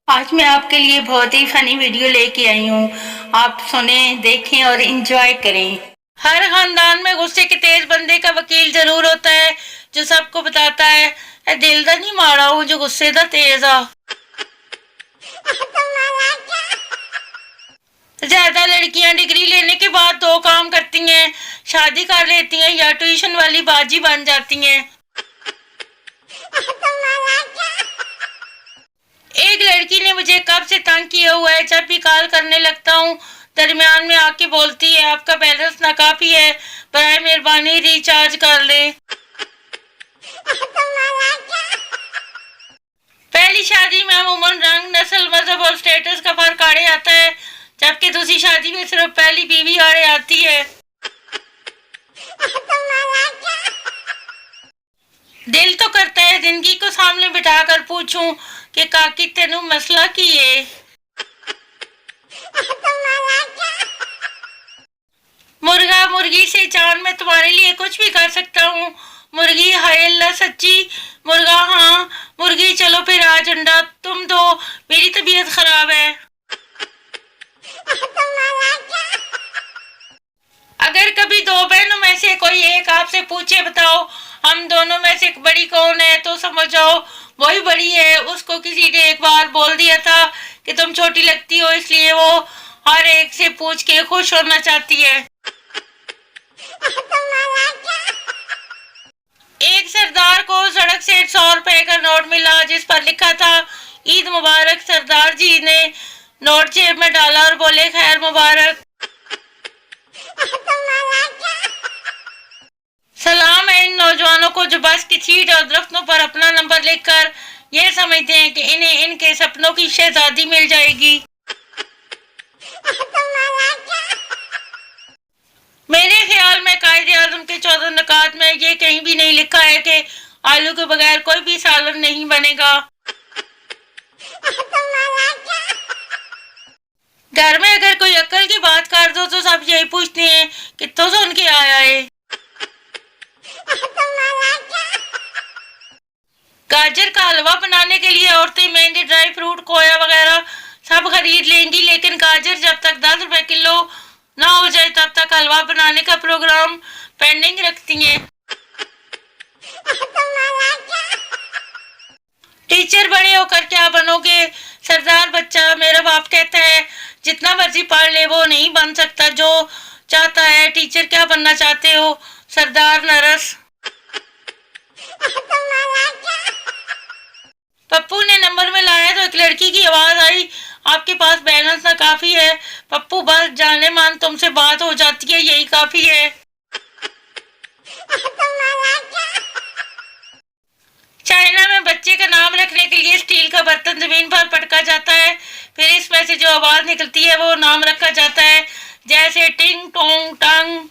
आज मैं आपके लिए बहुत ही फनी वीडियो लेके आई हूँ। आप सुने, देखें और एंजॉय करें। हर खानदान में गुस्से के तेज बंदे का वकील जरूर होता है जो सबको बताता है, दिल दा नहीं माड़ा हूँ जो गुस्से दा तेज आ। ज्यादा लड़कियां डिग्री लेने के बाद दो काम करती हैं, शादी कर लेती हैं या ट्यूशन वाली बाजी बन जाती हैं। एक लड़की ने मुझे कब से तंग किया हुआ है, जब भी कॉल करने लगता हूँ दरमियान में आके बोलती है आपका बैलेंस नाकाफी है, बराए मेहरबानी रिचार्ज कर ले। पहली शादी में अमूमन रंग, नस्ल, मजहब और स्टेटस का फर्क आड़े आता है, जबकि दूसरी शादी में सिर्फ पहली बीवी आड़े आती है। दिल तो करता है जिंदगी को सामने बिठाकर पूछूं कि काकी तेनू मसला की है। मुर्गा मुर्गी से जान मैं तुम्हारे लिए कुछ भी कर सकता हूँ। मुर्गी हाय अल्लाह सच्ची। मुर्गा हाँ। मुर्गी चलो फिर आज अंडा तुम दो, मेरी तबीयत खराब है। अगर कभी दो बहनों में से कोई एक आपसे पूछे बताओ हम दोनों में से बड़ी कौन है, तो समझ जाओ वही बड़ी है। उसको किसी ने एक बार बोल दिया था कि तुम छोटी लगती हो, इसलिए वो हर एक से पूछ के खुश होना चाहती है। एक सरदार को सड़क से 100 रुपए का नोट मिला जिस पर लिखा था ईद मुबारक। सरदार जी ने नोट जेब में डाला और बोले खैर मुबारक। सलाम है इन नौजवानों को जो बस की सीट और दरख्तों पर अपना नंबर लिखकर ये समझते हैं कि इन्हें इनके सपनों की शहजादी मिल जाएगी। मेरे ख्याल में कायदे आजम के 14 नकात में ये कहीं भी नहीं लिखा है कि आलू के बगैर कोई भी सालन नहीं बनेगा। घर में अगर कोई अक्ल की बात कर दो तो सब यही पूछते हैं कितों सुन के आया है। गाजर का हलवा बनाने के लिए औरतें महंगे ड्राई फ्रूट, खोया वगैरह सब खरीद लेंगी, लेकिन गाजर जब तक 10 रुपए किलो ना हो जाए तब तक हलवा बनाने का प्रोग्राम पेंडिंग रखती हैं। टीचर बड़े होकर क्या बनोगे? सरदार बच्चा मेरा बाप कहता है जितना मर्जी पढ़ ले वो नहीं बन सकता जो चाहता है। टीचर क्या बनना चाहते हो? सरदार नरस। पप्पू ने नंबर में लाया तो एक लड़की की आवाज आई आपके पास बैलेंस ना काफी है। पप्पू बस जाने मान तुमसे बात हो जाती है यही काफी है। चाइना में बच्चे का नाम रखने के लिए स्टील का बर्तन जमीन पर पटका जाता है, फिर इसमें से जो आवाज निकलती है वो नाम रखा जाता है, जैसे टिंग टोंग टंग।